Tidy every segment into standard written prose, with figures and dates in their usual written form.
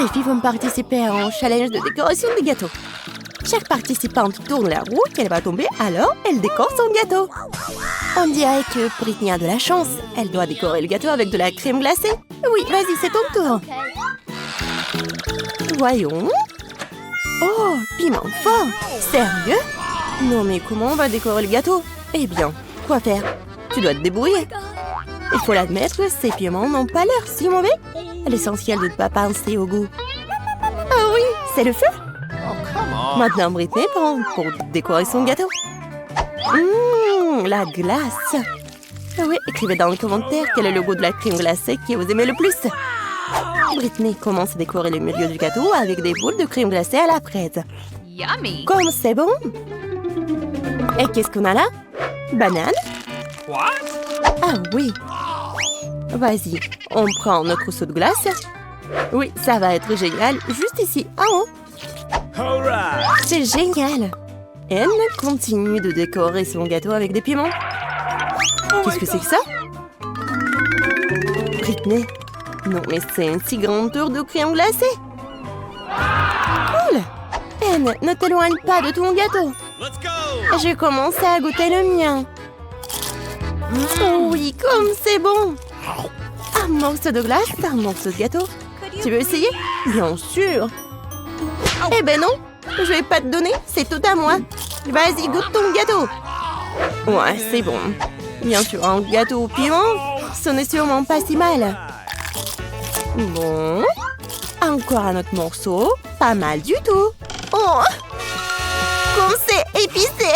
Les filles vont participer à un challenge de décoration de gâteaux. Chaque participante tourne la roue qu'elle va tomber, alors elle décore son gâteau. On dirait que Britney a de la chance. Elle doit décorer le gâteau avec de la crème glacée. Oui, vas-y, c'est ton tour. Voyons. Oh, piment fort. Sérieux? Non, mais comment on va décorer le gâteau? Eh bien, quoi faire? Tu dois te débrouiller. Il faut l'admettre, ces piments n'ont pas l'air si mauvais. L'essentiel de ne pas penser au goût. Ah oui, c'est le feu. Maintenant, Britney prend pour décorer son gâteau. La glace. Oui, écrivez dans les commentaires quel est le goût de la crème glacée que vous aimez le plus. Britney commence à décorer le milieu du gâteau avec des boules de crème glacée à la fraise. Yummy! Comme c'est bon! Et qu'est-ce qu'on a là? Banane? Ah oui! Vas-y, on prend notre seau de glace. Oui, ça va être génial, juste ici, en haut. C'est génial! Elle continue de décorer son gâteau avec des piments. Qu'est-ce que c'est que ça? Britney? Non, mais c'est une si grande tour de crème glacée. Cool! Anne, ne t'éloigne pas de ton gâteau. J'ai commencé à goûter le mien. Oh oui, comme c'est bon! Un morceau de glace, un morceau de gâteau. Tu veux essayer? Bien sûr! Eh ben non, je vais pas te donner, c'est tout à moi. Vas-y, goûte ton gâteau. Ouais, c'est bon. Bien sûr, un gâteau au piment, ce n'est sûrement pas si mal. Bon, encore un autre morceau, pas mal du tout. Oh, comme c'est épicé.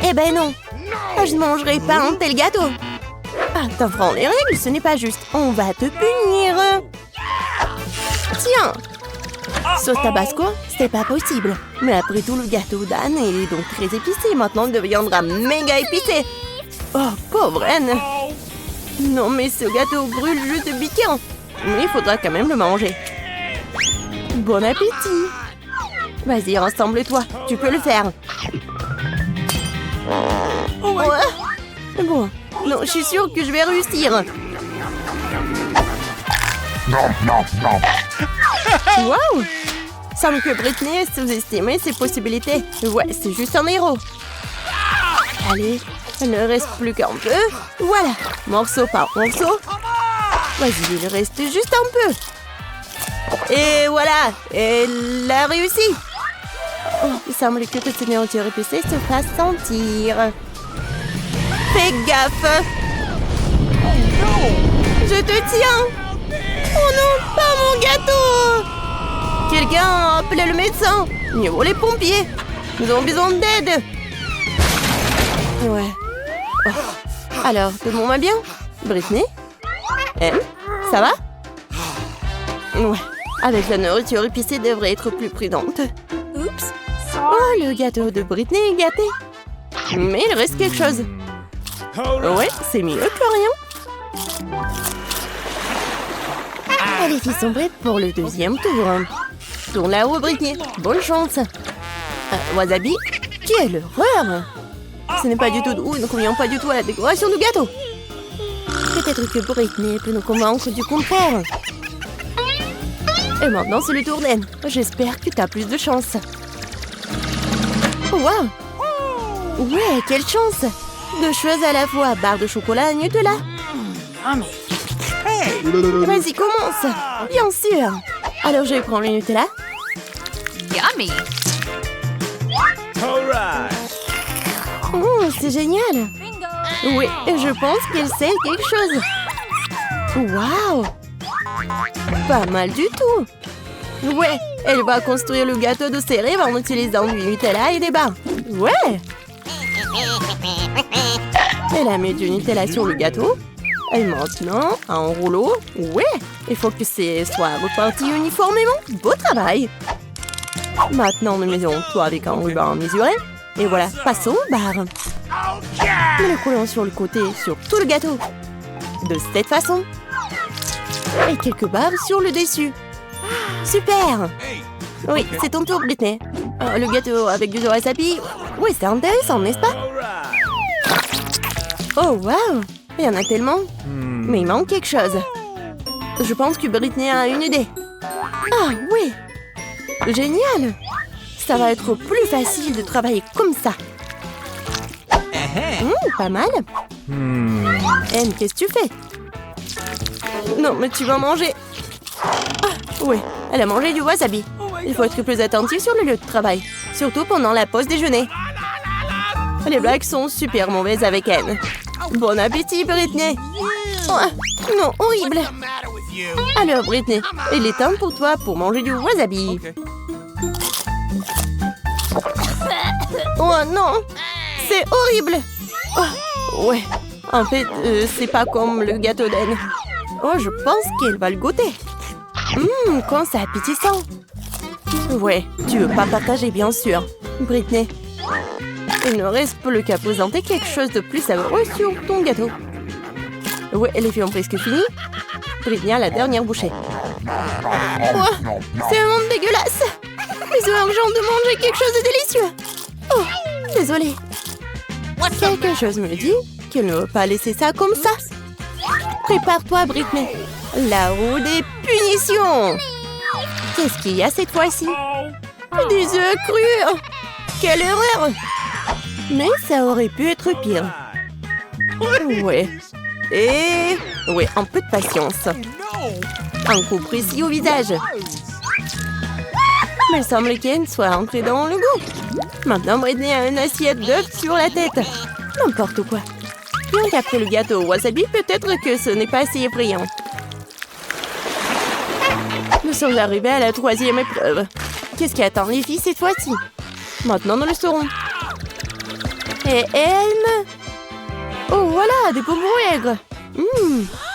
Eh ben non, je ne mangerai pas un tel gâteau. Ah, t'enfreins les règles, ce n'est pas juste. On va te punir. Tiens. Sauce tabasco, c'est pas possible. Mais après tout, le gâteau d'Anne est donc très épicé. Maintenant, il deviendra méga épicé. Oh, pauvre Anne. Non, mais ce gâteau brûle juste piquant. Mais il faudra quand même le manger. Bon appétit. Vas-y, rassemble-toi. Tu peux le faire. Ouais. Bon, non, je suis sûre que je vais réussir. Waouh! Semble que Britney a sous-estimé ses possibilités. Ouais, c'est juste un héros. Allez, il ne reste plus qu'un peu. Voilà, morceau par morceau. Vas-y, il reste juste un peu. Et voilà, elle a réussi. Oh, il semble que toute cette nourriture épicée se fasse sentir. Fais gaffe. Je te tiens. Oh non, pas mon gâteau! Quelqu'un a appelé le médecin! Ou les pompiers! Nous avons besoin d'aide! Ouais. Oh. Alors, tout le monde va bien? Britney? Elle? Ça va? Ouais. Avec la nourriture épicée, devrait être plus prudente. Oups! Oh, le gâteau de Britney est gâté! Mais il reste quelque chose. Ouais, c'est mieux que rien. Les filles sont prêtes pour le deuxième tour. Tourne là-haut, Britney. Bonne chance. Wasabi? Quelle horreur! Ce n'est pas du tout doux, ne convient pas du tout à la décoration du gâteau. Peut-être que Britney peut nous convaincre du contraire. Et maintenant, c'est le tour d'Anne. J'espère que tu as plus de chance. Waouh! Ouais, quelle chance! Deux choses à la fois, barre de chocolat et Nutella. Vas-y, commence. Bien sûr. Alors, je vais prendre le Nutella. Yummy! Oh, c'est génial. Oui, je pense qu'elle sait quelque chose. Waouh! Pas mal du tout. Ouais, elle va construire le gâteau de ses rêves en utilisant du Nutella et des barres. Ouais! Elle a mis du Nutella sur le gâteau. Et maintenant, un rouleau. Ouais, il faut que ce soit reparti uniformément. Beau travail. Maintenant, nous mettons tout avec un ruban mesuré. Et voilà, passons aux barres. Nous le collons sur le côté, sur tout le gâteau. De cette façon. Et quelques barres sur le dessus. Super! Oui, c'est ton tour, Britney. Le gâteau avec du wasabi. Oui, c'est intéressant, n'est-ce pas? Oh, waouh! Il y en a tellement. Mais il manque quelque chose. Je pense que Britney a une idée. Ah oui! Génial! Ça va être plus facile de travailler comme ça. Pas mal. Anne, qu'est-ce que tu fais? Non, mais tu vas manger. Ah, oui, elle a mangé du wasabi. Il faut être plus attentif sur le lieu de travail. Surtout pendant la pause déjeuner. Les blagues sont super mauvaises avec Anne. Bon appétit, Britney. Oh, non, horrible. Alors, Britney, il est temps pour toi pour manger du wasabi. Oh non, c'est horrible. Oh, ouais, en fait, c'est pas comme le gâteau d'Anne. Oh, je pense qu'elle va le goûter. Quand c'est appétissant. Ouais, tu veux pas partager, bien sûr. Britney, il ne reste plus qu'à présenter quelque chose de plus savoureux sur ton gâteau. Ouais, les filles ont presque fini. Britney a la dernière bouchée. Oh, c'est vraiment dégueulasse. Mais c'est urgent de manger quelque chose de délicieux. Oh, désolée. Quelque chose me dit qu'elle ne veut pas laisser ça comme ça. Prépare-toi, Britney. La roue des punitions. Qu'est-ce qu'il y a cette fois-ci? Des œufs crus. Quelle erreur. Mais ça aurait pu être pire. Ouais. Et... ouais, un peu de patience. Un coup précis au visage. Mais il semble qu'Anne soit entrée dans le goût. Maintenant, Britney a une assiette d'œufs sur la tête. N'importe quoi. Bien qu'après le gâteau au wasabi, peut-être que ce n'est pas assez effrayant. Nous sommes arrivés à la 3e épreuve. Qu'est-ce qui attend les filles cette fois-ci? Maintenant, nous le saurons. Et Anne? Oh, voilà, des bonbons aigres.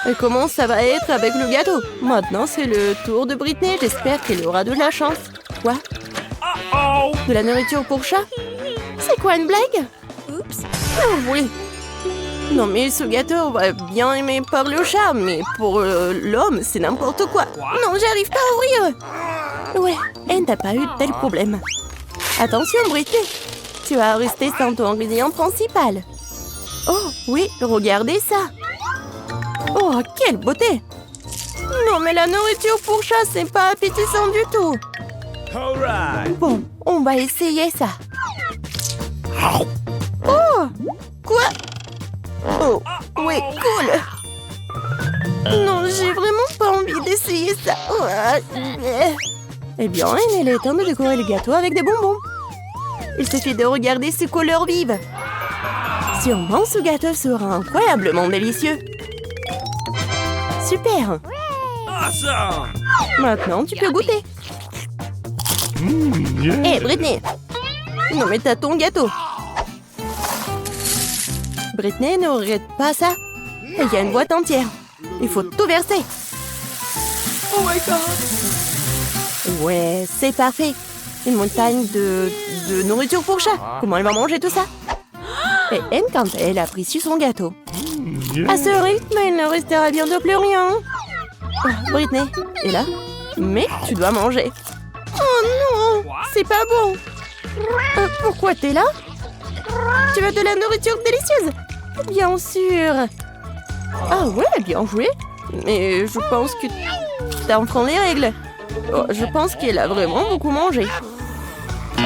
Et comment ça va être avec le gâteau? Maintenant, c'est le tour de Britney. J'espère qu'elle aura de la chance. Quoi? De la nourriture pour chat? C'est quoi, une blague? Oups. Oh, oui. Non, mais ce gâteau, on va bien aimer par le chat, mais pour l'homme, c'est n'importe quoi. Non, j'arrive pas à ouvrir. Ouais, Anne n'a pas eu de tel problème. Attention, Britney. Tu vas rester sans ton ingrédient principal. Oh, oui, regardez ça. Oh, quelle beauté. Non, mais la nourriture pour chat, c'est pas appétissant du tout. Bon, on va essayer ça. Oh, quoi? Oh, ouais, cool. Non, j'ai vraiment pas envie d'essayer ça. Eh bien, il est temps de décorer le gâteau avec des bonbons. Il suffit de regarder ces couleurs vives. Sûrement, ce gâteau sera incroyablement délicieux. Super. Maintenant, tu peux goûter. Hé, Britney. Non, mais t'as ton gâteau. Britney, ne regrette pas ça. Il y a une boîte entière. Il faut tout verser. Oh my god. Ouais, c'est parfait. Une montagne de nourriture pour chat. Comment elle va manger tout ça? Et Anne, quand elle a pris sur son gâteau. À ce rythme, il ne restera bientôt plus rien. Oh, Britney est là. Mais tu dois manger. Oh non, c'est pas bon. Pourquoi t'es là? Tu veux de la nourriture délicieuse? Bien sûr. Ah ouais, bien joué. Mais je pense que t'enfreins les règles. Oh, je pense qu'elle a vraiment beaucoup mangé.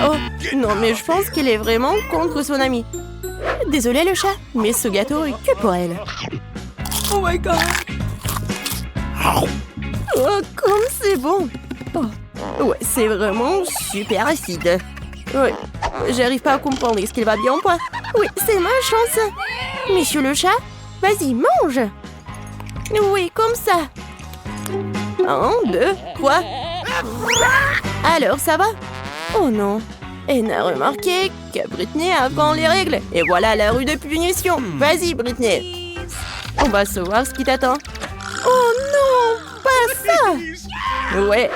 Oh, non, mais je pense qu'elle est vraiment contre son amie. Désolée le chat, mais ce gâteau est que pour elle. Oh my god. Oh, comme c'est bon. Oh, ouais, c'est vraiment super acide. Ouais, j'arrive pas à comprendre. Est-ce qu'il va bien ou pas? Oui, c'est ma chance. Monsieur le chat, vas-y, mange. Oui, comme ça. 1, 2, 3. Alors, ça va? Oh non. Elle n'a remarqué que Britney a avant les règles. Et voilà la rue de punition. Vas-y, Britney. On va savoir ce qui t'attend. Oh non, pas ça. Ouais,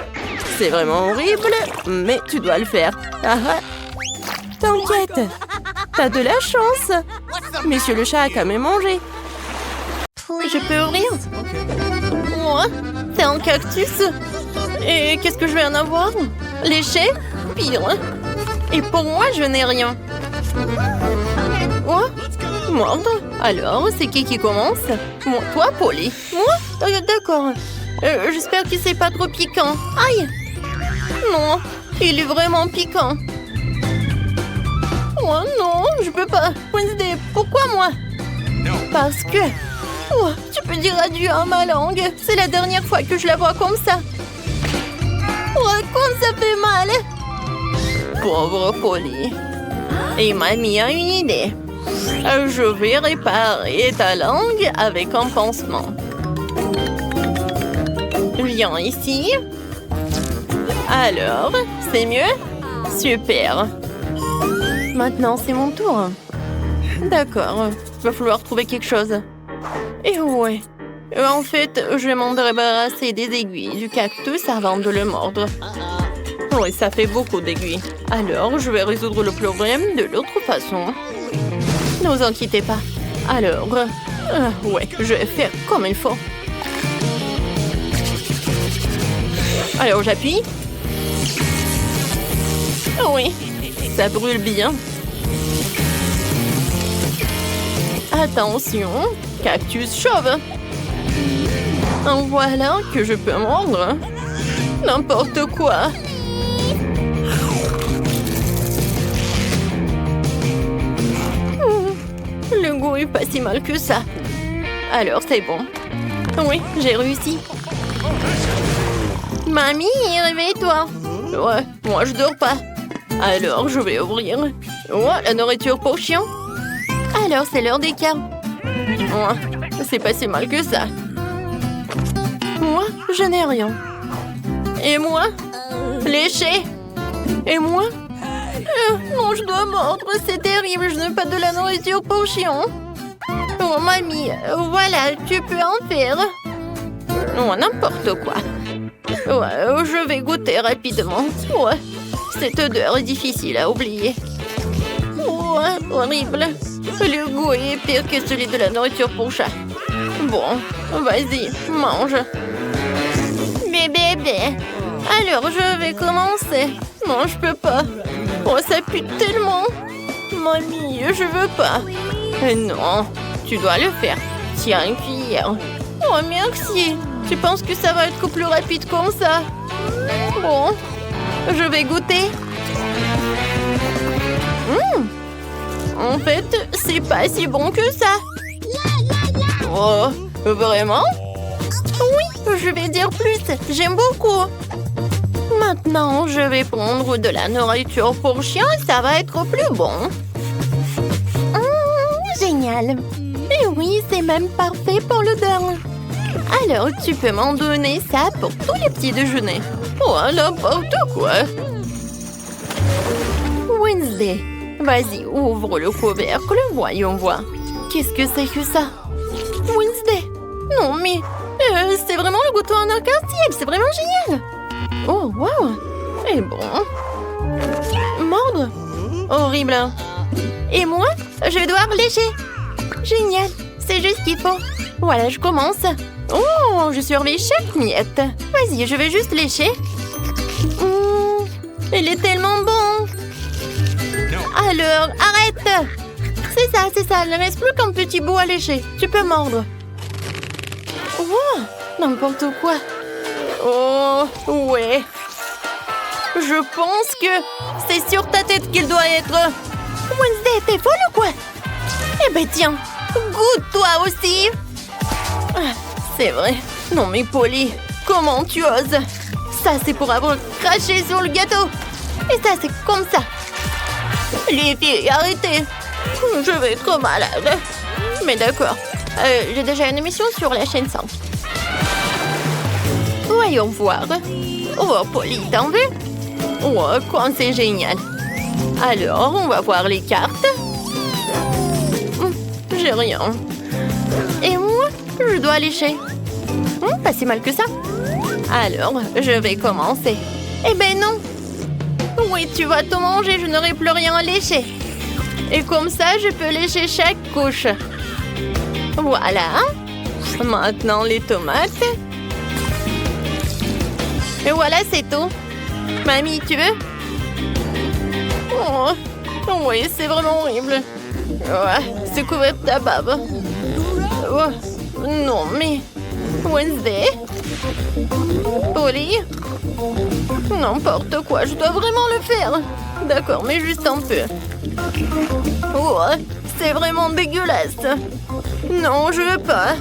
c'est vraiment horrible, mais tu dois le faire. Ah ah. T'inquiète, t'as de la chance. Monsieur le chat a quand même mangé. Je peux ouvrir? Moi, c'est un cactus. Et qu'est-ce que je vais en avoir? Léché? Pire. Et pour moi, je n'ai rien. Moi? Mordre? Alors, c'est qui commence? Moi, toi, Polly. Moi? D'accord. J'espère que c'est pas trop piquant. Aïe! Non, il est vraiment piquant. Oh non, je peux pas. Wednesday, pourquoi moi? Parce que... Oh, tu peux dire adieu à ma langue. C'est la dernière fois que je la vois comme ça. Oh, comme ça fait mal. Pauvre Polly. Et mamie a une idée. Je vais réparer ta langue avec un pansement. Viens ici. Alors, c'est mieux? Super. Maintenant, c'est mon tour. D'accord, va falloir trouver quelque chose. Et ouais. En fait, je vais m'en débarrasser des aiguilles du cactus avant de le mordre. Oui, ça fait beaucoup d'aiguilles. Alors, je vais résoudre le problème de l'autre façon. Ne vous inquiétez pas. Alors, ouais, je vais faire comme il faut. Alors, j'appuie. Oui, ça brûle bien. Attention, cactus chauve. Voilà que je peux mordre. N'importe quoi. Le goût est pas si mal que ça. Alors, c'est bon. Oui, j'ai réussi. Mamie, réveille-toi. Ouais, moi je dors pas. Alors, je vais ouvrir. Oh, la nourriture pour chien. Alors, c'est l'heure des câbles. Ouais, c'est pas si mal que ça. Moi, je n'ai rien. Et moi? Léché. Et moi? Non, je dois mordre, c'est terrible, je n'ai pas de la nourriture pour chien. Oh, mamie, voilà, tu peux en faire. Oh, n'importe quoi. Ouais, je vais goûter rapidement. Ouais, cette odeur est difficile à oublier. Ouais, horrible. Le goût est pire que celui de la nourriture pour chat. Bon, vas-y, mange. Bébé. Alors, je vais commencer. Non, je peux pas. Oh, ça pue tellement. Mamie, je veux pas. Non, tu dois le faire. Tiens, une cuillère. Oh, merci. Tu penses que ça va être plus rapide comme ça? Bon, je vais goûter. En fait, c'est pas si bon que ça. Oh, vraiment? Oui, je vais dire plus. J'aime beaucoup. Maintenant, je vais prendre de la nourriture pour chien et ça va être plus bon. Génial. Et oui, c'est même parfait pour l'odeur. Alors, tu peux m'en donner ça pour tous les petits déjeuners. Oh, n'importe quoi. Wednesday, vas-y, ouvre le couvercle, voyons voir. Qu'est-ce que c'est que ça? Wednesday. Non, mais c'est vraiment le gâteau en arc-en-ciel, c'est vraiment génial. Oh, wow. Et bon. Mordre. Horrible. Et moi, je vais devoir lécher. Génial, c'est juste ce qu'il faut. Voilà, je commence. Oh, je surveille chaque miette. Vas-y, je vais juste lécher. Il est tellement bon. Alors, arrête. C'est ça. Il ne reste plus qu'un petit bout à lécher. Tu peux mordre. Oh, n'importe quoi. Oh, ouais. Je pense que c'est sur ta tête qu'il doit être. Wednesday, t'es folle ou quoi? Eh ben tiens, goûte toi aussi. Ah, c'est vrai. Non mais Polly, comment tu oses? Ça c'est pour avoir craché sur le gâteau. Et ça c'est comme ça. Les filles, arrêtez. Je vais être malade. Mais d'accord. J'ai déjà une émission sur la chaîne 5. Voyons voir. Oh, Polly, t'en veux? Oh, quoi, c'est génial. Alors, on va voir les cartes. J'ai rien. Et moi, je dois lécher. Pas si mal que ça. Alors, je vais commencer. Eh ben non. Oui, tu vas tout manger, je n'aurai plus rien à lécher. Et comme ça, je peux lécher chaque couche. Voilà. Maintenant, les tomates. Et voilà, c'est tout. Mamie, tu veux? Oh, oui, c'est vraiment horrible. Ouais, c'est couvert de ta bave. Oh, non, mais... Wednesday, Polly? N'importe quoi, je dois vraiment le faire. D'accord, mais juste un peu. Oh, c'est vraiment dégueulasse. Non, je veux pas.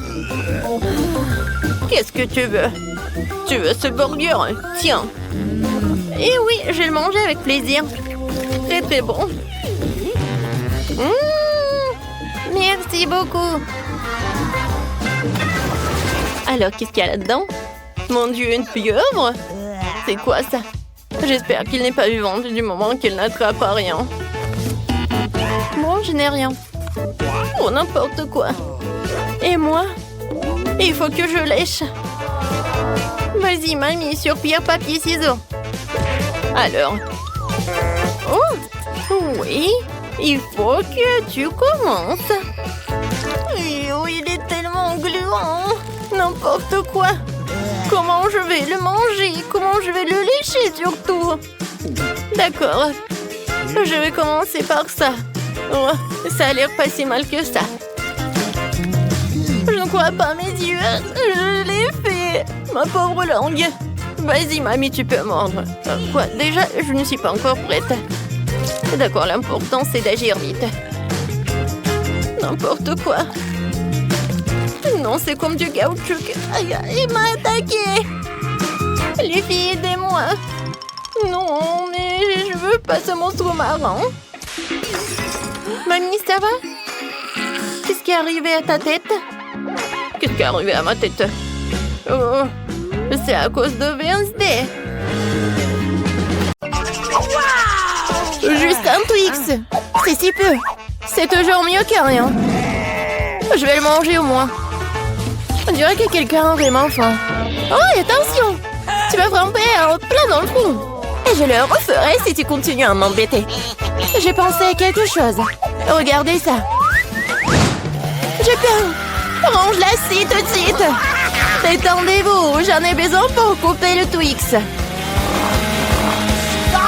Qu'est-ce que tu veux? Tu veux ce burger? Tiens. Eh oui, je vais le manger avec plaisir. Très très bon. Merci beaucoup. Alors, qu'est-ce qu'il y a là-dedans? Mon Dieu, une pieuvre? C'est quoi ça? J'espère qu'il n'est pas vivant du moment qu'il n'attrape à rien. Bon, je n'ai rien. Oh, n'importe quoi. Et moi? Il faut que je lèche. Vas-y, mamie, sur pierre, papier, ciseaux. Alors. Oh, oui. Il faut que tu commences. Oh, il est tellement gluant. N'importe quoi. Comment je vais le manger? Comment je vais le lécher surtout? D'accord. Je vais commencer par ça. Oh, ça a l'air pas si mal que ça. Je ne crois pas mes yeux. Je l'ai fait. Ma pauvre langue. Vas-y, mamie, tu peux mordre. Quoi? Déjà, je ne suis pas encore prête. D'accord, l'important, c'est d'agir vite. N'importe quoi. Non, c'est comme du caoutchouc. Aïe, il m'a attaqué. Les filles, aidez-moi. Non, mais je veux pas ce monstre marin. Mamie, ça va? Qu'est-ce qui est arrivé à ta tête? Qu'est-ce qui est arrivé à ma tête? Oh, c'est à cause de Wednesday. Juste un Twix. C'est si peu. C'est toujours mieux que rien. Je vais le manger au moins. On dirait que quelqu'un a vraiment faim. Oh, attention! Tu vas frapper plein dans le front. Et je le referai si tu continues à m'embêter. J'ai pensé à quelque chose. Regardez ça. J'ai peur. Range la scie tout de suite. Détendez-vous, j'en ai besoin pour couper le Twix.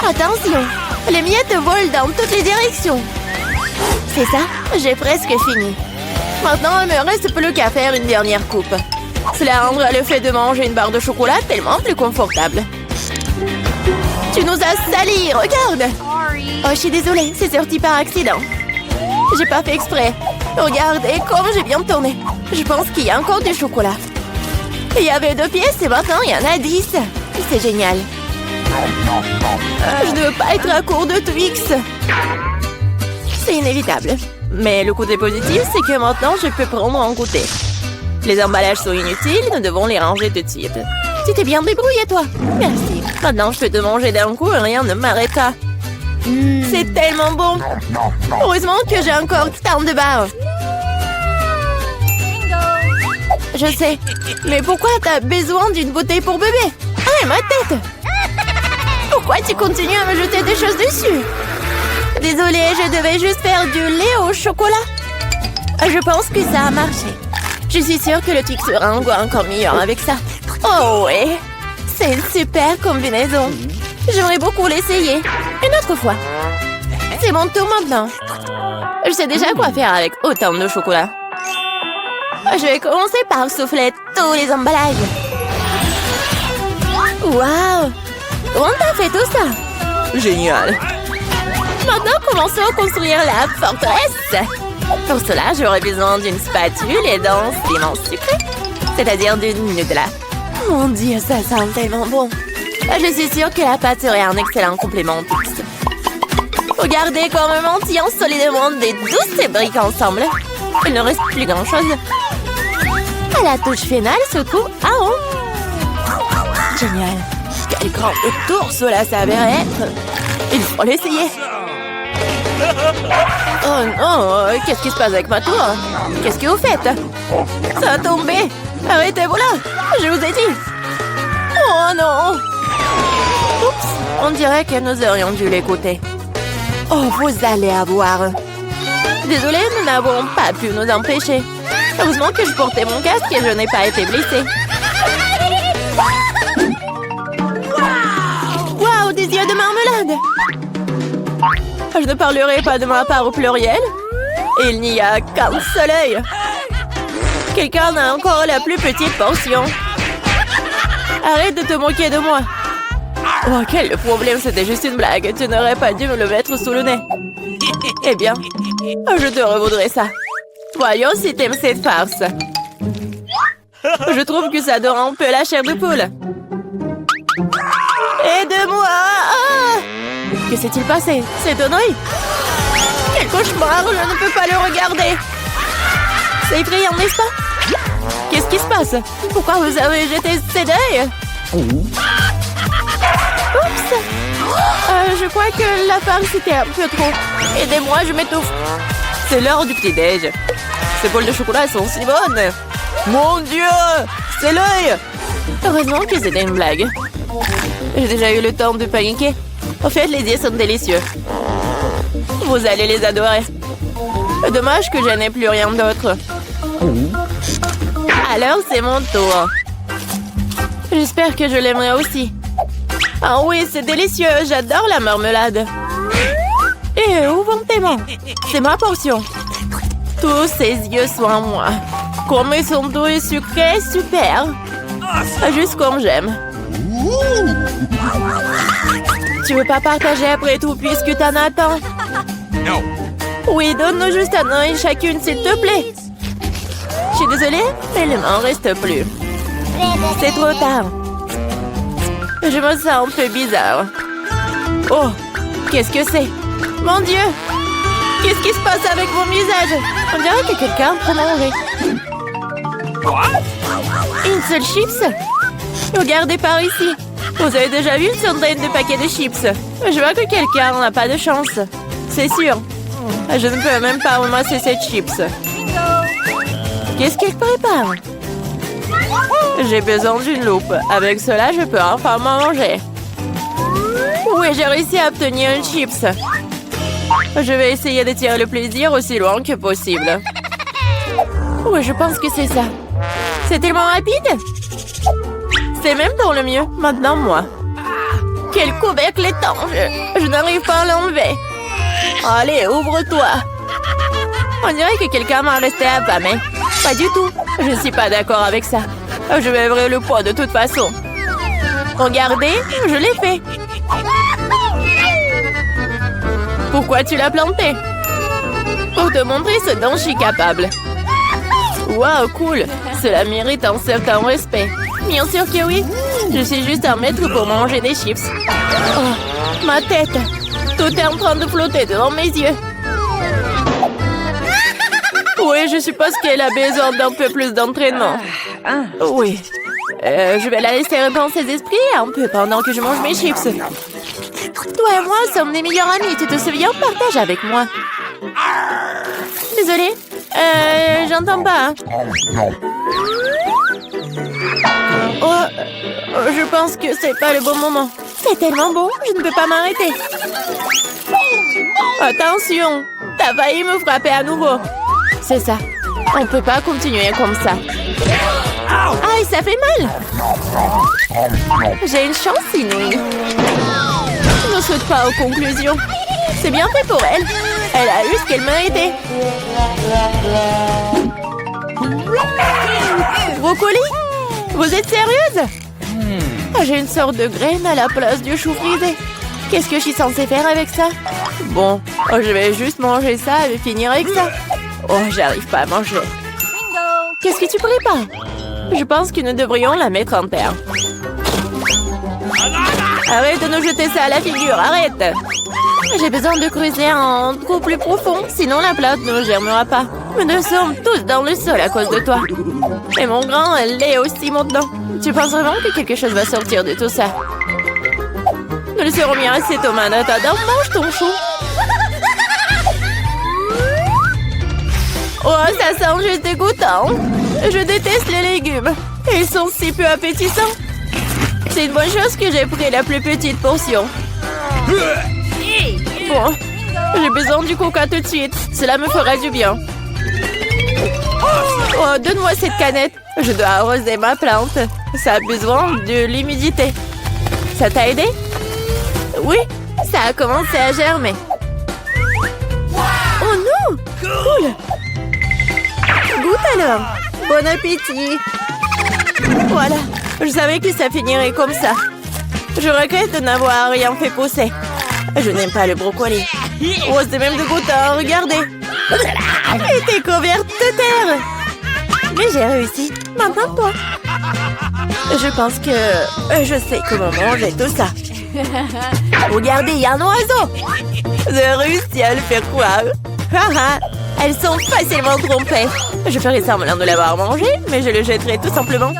Attention, les miettes volent dans toutes les directions. C'est ça, j'ai presque fini. Maintenant, il me reste plus qu'à faire une dernière coupe. Cela rendra le fait de manger une barre de chocolat tellement plus confortable. Tu nous as salis, regarde! Oh, je suis désolée, c'est sorti par accident. J'ai pas fait exprès. Regardez comme j'ai bien tourné. Je pense qu'il y a encore du chocolat. Il y avait 2 pièces et maintenant il y en a 10. C'est génial. Je ne veux pas être à court de Twix. C'est inévitable. Mais le côté positif, c'est que maintenant, je peux prendre en goûter. Les emballages sont inutiles, nous devons les ranger tout de suite. Tu t'es bien débrouillé, toi. Merci. Maintenant, je peux te manger d'un coup et rien ne m'arrêtera. C'est tellement bon. Heureusement que j'ai encore tant de barres. Je sais. Mais pourquoi t'as besoin d'une bouteille pour bébé? Ah, ma tête! Pourquoi tu continues à me jeter des choses dessus? Désolée, je devais juste faire du lait au chocolat. Je pense que ça a marché. Je suis sûre que le Twix sera encore meilleur avec ça. Oh ouais, c'est une super combinaison. J'aimerais beaucoup l'essayer. Une autre fois. C'est mon tour maintenant. Je sais déjà quoi faire avec autant de chocolat. Je vais commencer par souffler tous les emballages. Waouh! Comment t'as fait tout ça? Génial! Maintenant, commençons à construire la forteresse. Pour cela, j'aurai besoin d'une spatule et d'un ciment sucré. C'est-à-dire d'une Nutella. Mon Dieu, ça sent tellement bon. Je suis sûre que la pâte serait un excellent complément au Twix. Regardez comme un mantillon solidement des douces briques ensemble. Il ne reste plus grand-chose. La touche finale se trouve en haut. Génial. Quel grand tour cela s'avérait être. Il faut l'essayer. Oh non, qu'est-ce qui se passe avec ma tour? Qu'est-ce que vous faites? Ça a tombé. Arrêtez-vous là. Je vous ai dit. Oh non. Oups, on dirait que nous aurions dû l'écouter. Oh, vous allez avoir. Désolée, nous n'avons pas pu nous empêcher. Heureusement que je portais mon casque et je n'ai pas été blessée. Waouh, des yeux de marmelade! Je ne parlerai pas de ma part au pluriel. Il n'y a qu'un seul œil. Quelqu'un a encore la plus petite portion. Arrête de te moquer de moi. Oh, quel problème, c'était juste une blague. Tu n'aurais pas dû me le mettre sous le nez. Eh bien, je te revaudrai ça. Voyons si t'aimes cette farce. Je trouve que ça dort un peu la chair de poule. Aide-moi! Ah! Que s'est-il passé? C'est un œil? Quel cauchemar! Je ne peux pas le regarder. C'est effrayant, n'est-ce pas? Qu'est-ce qui se passe? Pourquoi vous avez jeté ces deuils? Oups! Je crois que la farce était un peu trop. Aidez-moi, je m'étouffe. C'est l'heure du petit-déj. Ces bols de chocolat sont si bonnes. Mon Dieu! C'est l'œil! Heureusement que c'était une blague. J'ai déjà eu le temps de paniquer. En fait, les yeux sont délicieux. Vous allez les adorer. Dommage que je n'ai plus rien d'autre. Alors, c'est mon tour. J'espère que je l'aimerai aussi. Ah oui, c'est délicieux. J'adore la marmelade. Et où vont tes mains? C'est ma portion. Tous ces yeux sont à moi. Comme ils sont doux et sucrés, super. Juste comme j'aime. Tu veux pas partager après tout puisque t'en attends? Non. Oui, donne-nous juste un œil chacune, s'il te plaît. Je suis désolée, mais il m'en reste plus. C'est trop tard. Je me sens un peu bizarre. Oh, qu'est-ce que c'est? Mon Dieu! Qu'est-ce qui se passe avec mon visage? On dirait que quelqu'un peut manger. Une seule chips? Regardez par ici. Vous avez déjà vu une centaine de paquets de chips? Je vois que quelqu'un n'a pas de chance. C'est sûr. Je ne peux même pas ramasser cette chips. Qu'est-ce qu'il prépare? J'ai besoin d'une loupe. Avec cela, je peux enfin manger. Oui, j'ai réussi à obtenir une chips. Je vais essayer de tirer le plaisir aussi loin que possible. Oui, je pense que c'est ça. C'est tellement rapide. C'est même dans le mieux. Maintenant, moi. Quel couvercle étanche. Je n'arrive pas à l'enlever. Allez, ouvre-toi. On dirait que quelqu'un m'a resté affamé. Pas du tout. Je ne suis pas d'accord avec ça. Je vais ouvrir le pot de toute façon. Regardez, je l'ai fait. Pourquoi tu l'as planté? Pour te montrer ce dont je suis capable. Waouh, cool. Cela mérite un certain respect. Bien sûr que oui. Je suis juste un maître pour manger des chips. Oh, ma tête. Tout est en train de flotter devant mes yeux. Oui, je suppose qu'elle a besoin d'un peu plus d'entraînement. Oui. Je vais la laisser répandre ses esprits un peu pendant que je mange mes chips. Toi et moi sommes des meilleurs amis. Tu te souviens? Partage avec moi. Désolée. J'entends pas. Oh, je pense que c'est pas le bon moment. C'est tellement beau, je ne peux pas m'arrêter. Attention, t'as failli me frapper à nouveau. C'est ça. On peut pas continuer comme ça. Aïe, ça fait mal. J'ai une chance inouïe. Je ne saute pas aux conclusions. C'est bien fait pour elle. Elle a eu ce qu'elle méritait. Brocoli? Vous êtes sérieuse? J'ai une sorte de graine à la place du chou frisé. Qu'est-ce que je suis censée faire avec ça? Bon, je vais juste manger ça et finir avec ça. Oh, j'arrive pas à manger. Qu'est-ce que tu prépares? Je pense que nous devrions la mettre en terre. Arrête de nous jeter ça à la figure, arrête! J'ai besoin de creuser un trou plus profond, sinon la plante ne germera pas. Nous sommes tous dans le sol à cause de toi. Et mon grand, elle l'est aussi maintenant. Tu penses vraiment que quelque chose va sortir de tout ça? Nous le serons bien assez, Thomas. Attends, mange ton chou. Oh, ça sent juste dégoûtant. Je déteste les légumes. Ils sont si peu appétissants. C'est une bonne chose que j'ai pris la plus petite portion. Bon, j'ai besoin du coca tout de suite. Cela me fera du bien. Oh, donne-moi cette canette. Je dois arroser ma plante. Ça a besoin de l'humidité. Ça t'a aidé? Oui, ça a commencé à germer. Oh non! Cool! Goûte alors! Bon appétit! Voilà, Je savais que ça finirait comme ça. Je regrette de n'avoir rien fait pousser. Je n'aime pas le brocoli. Oh, c'est même dégoûtant, regardez. Elle était couverte de terre. Mais j'ai réussi. Maintenant, toi. Je pense que je sais comment manger tout ça. Regardez, il y a un oiseau. J'ai réussi à le faire croire. Elles sont facilement trompées. Je ferai semblant de l'avoir mangé, mais je le jetterai tout simplement.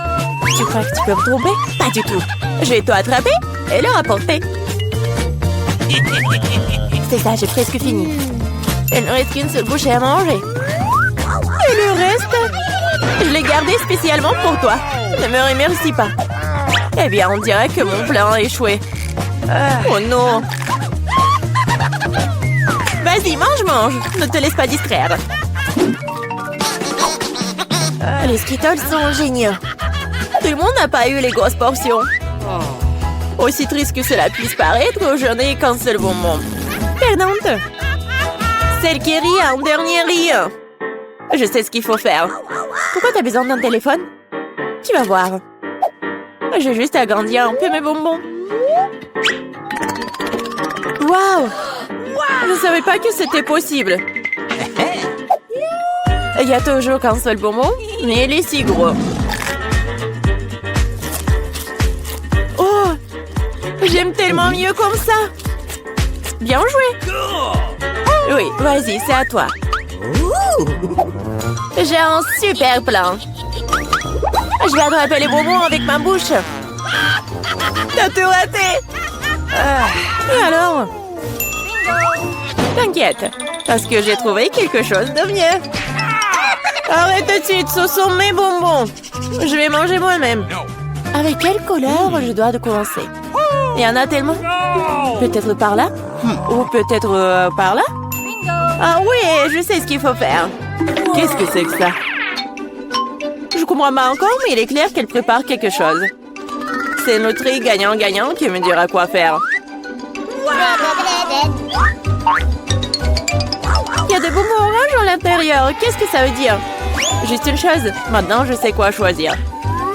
Tu crois que tu peux me tromper? Pas du tout. Je vais t'attraper et le rapporter. C'est ça, j'ai presque fini. Il ne reste qu'une seule bouchée à manger. Et le reste, je l'ai gardé spécialement pour toi. Ne me remercie pas. Eh bien, on dirait que mon plan a échoué. Oh non. Vas-y, mange. Ne te laisse pas distraire. Les Skittles sont géniaux. Tout le monde n'a pas eu les grosses portions. Aussi triste que cela puisse paraître, je n'ai qu'un seul bonbon. Perdante. Celle qui rit en dernier rit. Je sais ce qu'il faut faire. Pourquoi t'as besoin d'un téléphone? Tu vas voir. J'ai juste agrandi un peu mes bonbons. Waouh! Je ne savais pas que c'était possible. Il y a toujours qu'un seul bonbon, mais il est si gros. Oh! J'aime tellement mieux comme ça. Bien joué. Oui, vas-y, c'est à toi. J'ai un super plan. Je vais attraper les bonbons avec ma bouche. T'as tout raté. Et alors? T'inquiète, parce que j'ai trouvé quelque chose de mieux. Arrête tout de suite, ce sont mes bonbons. Je vais manger moi-même. Avec quelle couleur je dois commencer? Il y en a tellement. Peut-être par là? Ou peut-être par là? Ah oui, je sais ce qu'il faut faire. Qu'est-ce que c'est que ça? Je comprends pas encore, mais il est clair qu'elle prépare quelque chose. C'est notre gagnant-gagnant qui me dira quoi faire. Il y a des bonbons oranges à l'intérieur. Qu'est-ce que ça veut dire? Juste une chose. Maintenant, je sais quoi choisir.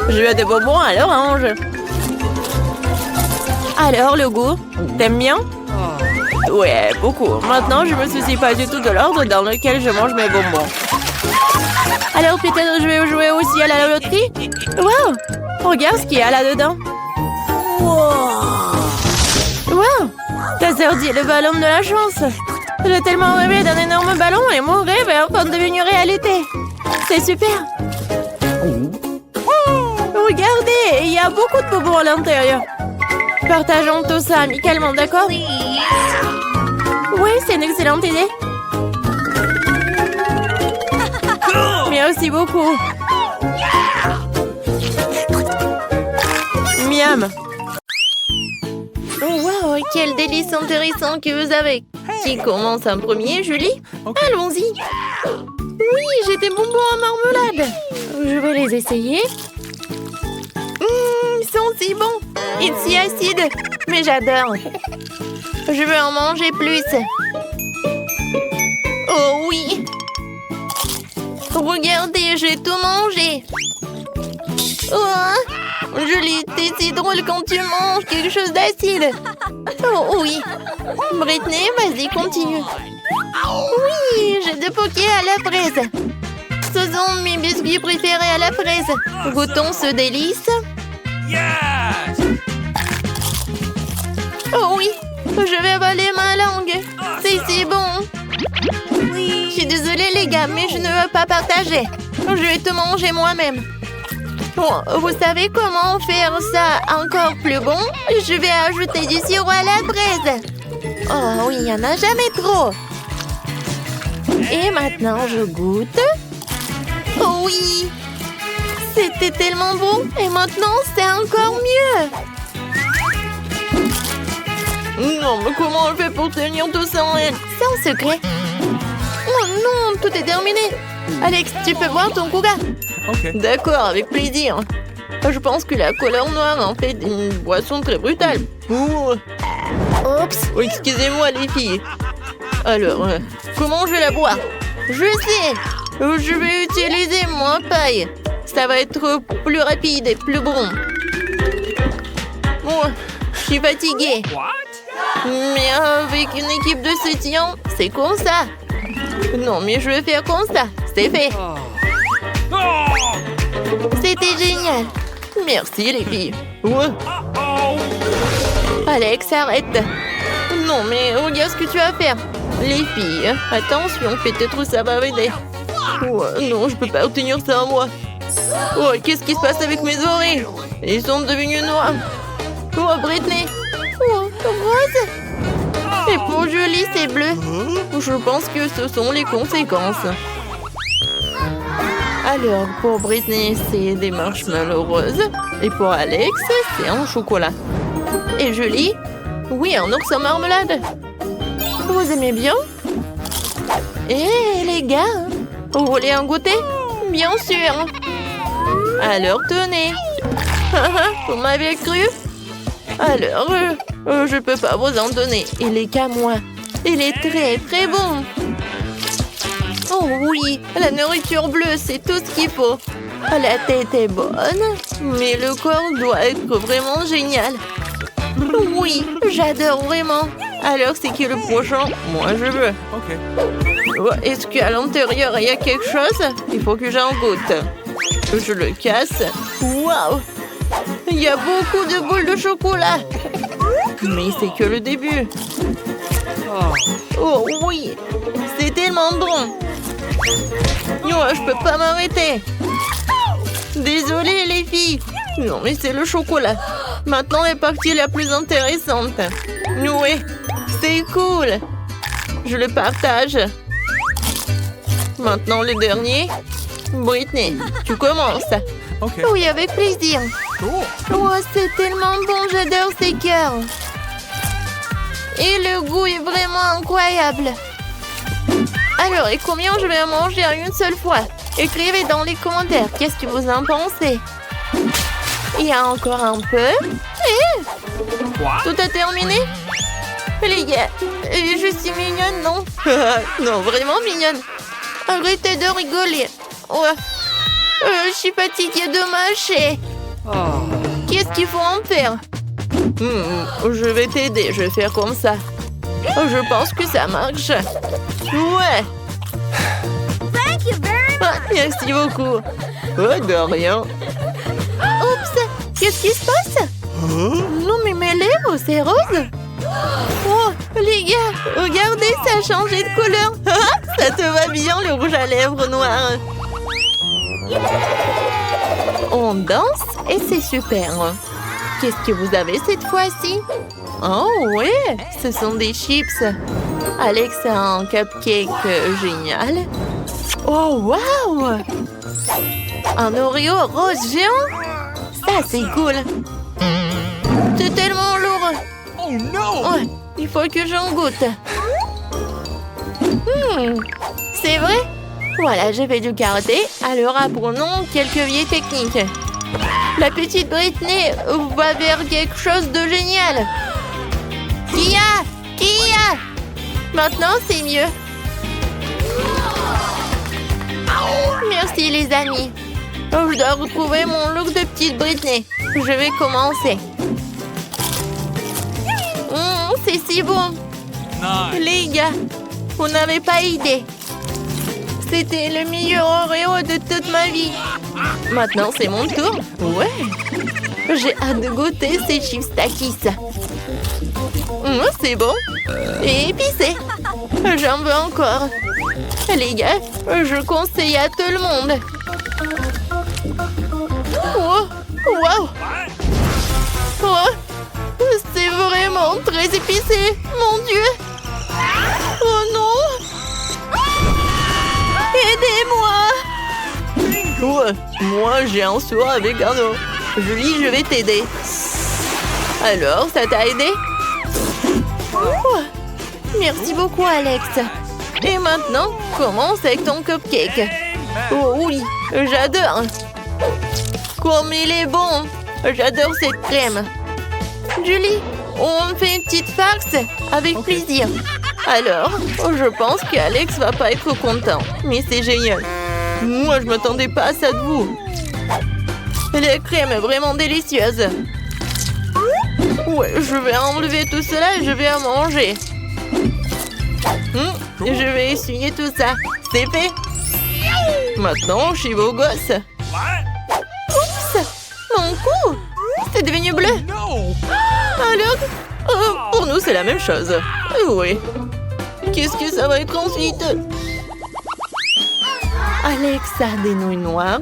Je veux des bonbons à l'orange. Alors, le goût? T'aimes bien? Ouais, beaucoup. Maintenant, je me soucie pas du tout de l'ordre dans lequel je mange mes bonbons. Alors, peut-être je vais jouer aussi à la loterie? Wow! Regarde ce qu'il y a là-dedans. Wow! Ta sœur dit le ballon de la chance. J'ai tellement rêvé d'un énorme ballon et mon rêve est enfin devenu réalité. C'est super. Regardez, il y a beaucoup de bonbons à l'intérieur. Partageons tout ça amicalement, d'accord? Oui, c'est une excellente idée. Merci beaucoup. Miam. Oh wow, quel délice intéressant que vous avez. Qui commence en premier, Julie? Allons-y. Oui, j'ai des bonbons en marmelade. Je vais les essayer. Ils sont si bons et si acides. Mais j'adore. Je veux en manger plus. Oh oui. Regardez, j'ai tout mangé. Oh, Julie, t'es si drôle quand tu manges quelque chose d'acide. Oh oui. Britney, vas-y, continue. Oui, j'ai des pokés à la fraise. Ce sont mes biscuits préférés à la fraise. Goûtons ce délice. Oh oui, je vais avaler ma langue. C'est si bon. Je suis désolée les gars, mais je ne veux pas partager. Je vais tout manger moi-même. Bon, vous savez comment faire ça encore plus bon? Je vais ajouter du sirop à la fraise. Oh oui, il n'y en a jamais trop. Et maintenant, je goûte. Oh oui! C'était tellement bon. Et maintenant, c'est encore mieux. Non, mais comment on fait pour tenir tout ça en elle? C'est un secret. Oh non, tout est terminé. Alex, tu peux boire ton coca? Ok. D'accord, avec plaisir. Je pense que la couleur noire en fait une boisson très brutale. Oups. Oh, excusez-moi les filles. Alors, comment je vais la boire? Je sais. Je vais utiliser mon paille. Ça va être plus rapide et plus bon. Oh, je suis fatiguée. Mais avec une équipe de soutien, c'est comme ça. Non, mais je vais faire comme ça. C'est fait. C'était génial. Merci, les filles. Ouais. Alex, arrête. Non, mais regarde ce que tu vas faire. Les filles, attention, peut-être ça va m'aider. Ouais, non, je peux pas obtenir ça, moi. Oh, qu'est-ce qui se passe avec mes oreilles? Ils sont devenus noirs. Oh, Britney. Oh, rose. Et pour Julie, c'est bleu. Je pense que ce sont les conséquences. Alors, pour Britney, c'est des marshmallows roses. Et pour Alex, c'est un chocolat. Et Julie? Oui, un ours en marmelade. Vous aimez bien? Eh, les gars, vous voulez un goûter? Bien sûr. Alors, tenez. Vous m'avez cru? Alors, je peux pas vous en donner. Il est qu'à moi. Il est très, très bon. Oh oui, la nourriture bleue, c'est tout ce qu'il faut. La tête est bonne, mais le corps doit être vraiment génial. Oui, j'adore vraiment. Alors, c'est qui le prochain? Moi, je veux. Ok. Est-ce qu'à l'intérieur, il y a quelque chose? Il faut que j'en goûte. Je le casse. Waouh! Il y a beaucoup de boules de chocolat. Mais c'est que le début. Oh oui, c'est tellement bon. Je peux pas m'arrêter. Désolée les filles. Non mais c'est le chocolat. Maintenant est partie la plus intéressante. Oui, c'est cool. Je le partage. Maintenant le dernier. Britney, tu commences. Okay. Oui, avec plaisir. Oh, c'est tellement bon, j'adore ces cœurs. Et le goût est vraiment incroyable. Alors, et combien je vais en manger en une seule fois? Écrivez dans les commentaires, qu'est-ce que vous en pensez? Il y a encore un peu. Et tout a terminé? Les gars, je suis mignonne, non? Non, vraiment mignonne. Arrêtez de rigoler. Ouais. Je suis fatiguée de mâcher. Qu'est-ce qu'il faut en faire? Je vais t'aider, je vais faire comme ça. Je pense que ça marche. Ouais. Merci beaucoup. De rien. Oups, qu'est-ce qui se passe? Non, mais mes lèvres, c'est rose. Oh, les gars, regardez, ça a changé de couleur. Ça te va bien, le rouge à lèvres noir. On danse et c'est super. Qu'est-ce que vous avez cette fois-ci? Oh ouais, ce sont des chips. Alex a un cupcake génial. Oh wow! Un Oreo rose géant? Ça c'est cool. C'est tellement lourd. Oh non! Ouais, il faut que j'en goûte. C'est vrai? Voilà, j'ai fait du karaté, alors apprenons quelques vieilles techniques. La petite Britney va vers quelque chose de génial. Kia! Maintenant, c'est mieux. Merci, les amis. Je dois retrouver mon look de petite Britney. Je vais commencer. C'est si bon. Nice. Les gars, vous n'avez pas idée. C'était le meilleur Oreo de toute ma vie. Maintenant, c'est mon tour. Ouais. J'ai hâte de goûter ces chips Takis. C'est bon. Et épicé. J'en veux encore. Les gars, je conseille à tout le monde. Oh, wow. Oh, c'est vraiment très épicé. Mon Dieu. Oh non. Aidez-moi. Ouais, moi, j'ai un seau avec un eau. Julie, je vais t'aider. Alors, ça t'a aidé? Oh, merci beaucoup, Alex. Et maintenant, commence avec ton cupcake. Oh oui, j'adore. Comme il est bon. J'adore cette crème. Julie, on fait une petite farce avec plaisir. Alors, je pense qu'Alex va pas être content. Mais c'est génial. Moi, je m'attendais pas à ça de vous. La crème est vraiment délicieuse. Ouais, je vais enlever tout cela et je vais en manger. Je vais essuyer tout ça. C'est fait. Maintenant, je suis beau gosse. Oups! Mon cou! C'est devenu bleu. Alors, pour nous, c'est la même chose. Oui. Qu'est-ce que ça va être ensuite? Alex a des nouilles noires.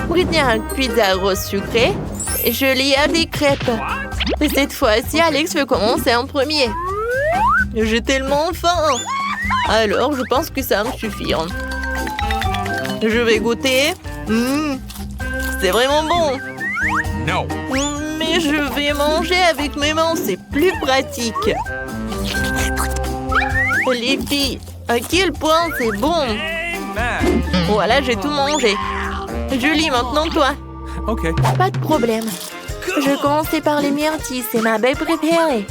Britney a une pizza rose sucrée. Et Julie a des crêpes. Et cette fois-ci, Alex veut commencer en premier. J'ai tellement faim. Alors, je pense que ça va me suffire. Je vais goûter. C'est vraiment bon. No. Mais je vais manger avec mes mains, c'est plus pratique. Les filles, à quel point c'est bon. Amen. Voilà, j'ai tout mangé. Julie, maintenant toi. Okay. Pas de problème. Je commençais par les myrtilles, c'est ma baie préférée.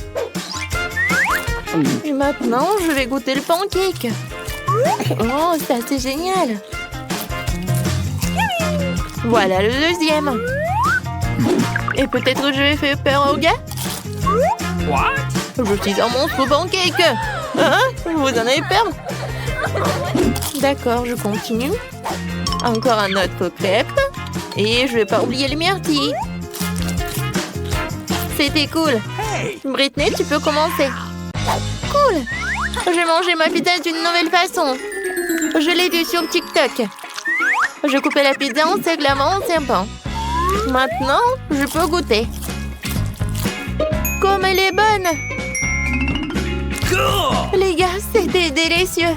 Et maintenant, je vais goûter le pancake. Oh, ça c'est génial. Voilà le deuxième. Et peut-être je vais faire peur au gars. What? Je suis un monstre pancake. Hein? Vous en avez peur? D'accord, je continue. Encore un autre crêpe. Et je vais pas oublier les myrtilles. C'était cool. Hey. Britney, tu peux commencer. Cool. J'ai mangé ma pizza d'une nouvelle façon. Je l'ai vue sur TikTok. Je coupais la pizza en seglements en serpent. Maintenant, je peux goûter. Comme elle est bonne. Cool. Les gars, c'était délicieux.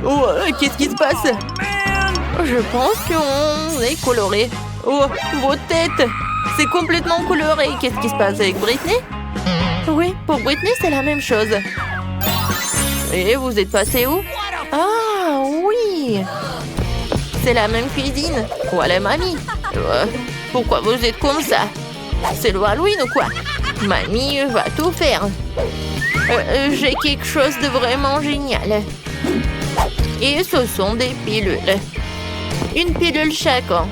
Ouais, qu'est-ce qui se passe? Man. Je pense qu'on est coloré. Oh, vos têtes. C'est complètement coloré. Qu'est-ce qui se passe avec Britney? Oui, pour Britney, c'est la même chose. Et vous êtes passé où? Ah, oui. C'est la même cuisine. Voilà, mamie. Pourquoi vous êtes comme ça? C'est le Halloween ou quoi? Mamie va tout faire. J'ai quelque chose de vraiment génial. Et ce sont des pilules. Une pilule chacun.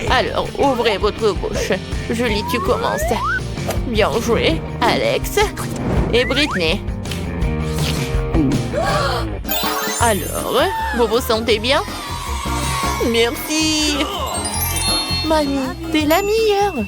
Alors, ouvrez votre bouche. Julie, tu commences. Bien joué, Alex et Britney. Alors, vous vous sentez bien? Merci. Mamie, t'es la meilleure.